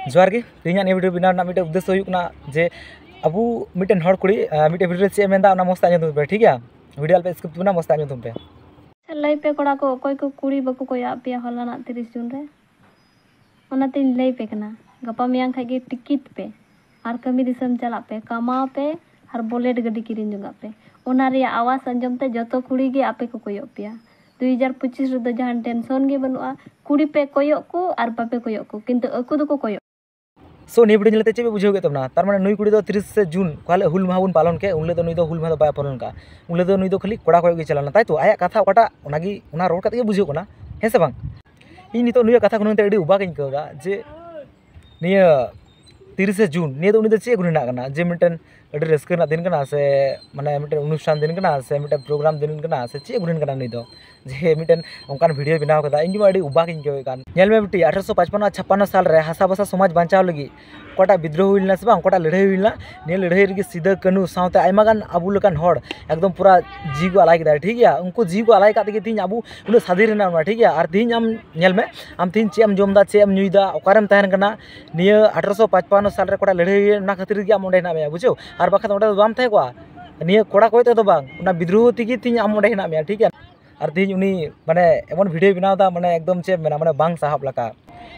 जोहार गे तेना वीडियो बनाव मिट्टे उद्देश्य होना जे अबू मिट्टन हर कुड़ी मिट्टे वीडियो चे मेदा मस्त आजम पे ठीक है वीडियो पे स्किप तुमना मस्त आजम पे लई पे कोड़ा को कोई को कुड़ी बको कोया पे हलाना 30 जून रे ओनाते लई पे कना गपा मियां खाई गे टिकट पे और कमी दिसम चला पे कमा पे और बुलेट गड्डी किरिन जुंगा पे ओना रे आवाज अंजम ते जतो कुड़ी गे आपे को कोयो पिया 2025 रे जहां टेंशन गे बनुआ कुड़ी पे कोयो को और बापे कोयो को किंतु अकु दो को कोयो सो नी वीडियो चलते चे बुझे तबना तार माने नुई कुड़ी 30 जून काले हुल माह बन पालन के उनले नुई हुल माह बाय पालन का उनले नुई खाली कोड़ा कोय गे चलाना ताई तो आया कथा ओटा ओनागी ओना रोड कते बुझे कोना हे से बांग इन नितो नुई कथा कोनते एडी उबा गइन कदा जे निया 30 जून निया तो उनी चे गुनिना कना जे मिटन एडी रस्क ना दिन कना से माने मिटन अनुष्ठान दिन कना से मिटन प्रोग्राम दिन कना से चे गुनिन कना नुई दो जे मिटन ओंकान वीडियो बनाव कदा इन एडी उबा गइन के कान नेल में बिटी 1855 56 साल रे हासा बसा समाज बांचाव लगी कोटा विद्रोह हुईना से बांग कोटा लड़ाई हुईना ने लड़ाई रे सीधा कानू सावते आयमा गान आबू लकान हड़ एकदम पूरा जी को अलाय केदा ठीक है उनको जी को अलाय काते तीन आबू उन साधीर ना ठीक है और तीन आम नेल में आम तीन चे जमदा चे नुईदा ओकारम तहन कना निया 1855 साल रे कोटा लड़ाई ना खातिर गे आम ओंडे ना मे बुझो और बाखा ओंडे बाम थाय को निया कोड़ा कोय तो बांग उना विद्रोह तिगी तीन आम ओंडे ना मे ठीक है और तीन उनी माने एमन वीडियो बनावदा माने एकदम चे मेना माने बांग साहब लका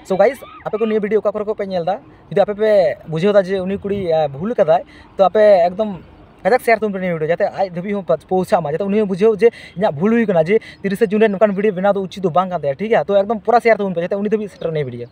सो गाइस आपे को निया वीडियो का पे नेलदा यदि आपे पे बुझेदा जे उनी कुड़ी भूल कदाय तो आपे एकदम कदाक शेयर तुम वीडियो जाते आज धबी हो पहुंचा मा जाते उनी बुझेओ जे इना भूल हुई कना जे 30 जून रे नकान वीडियो बना दो उचित दो बांग काते ठीक है तो एकदम पूरा शेयर तुम पे जाते उनी धबी सेटर नहीं वीडियो।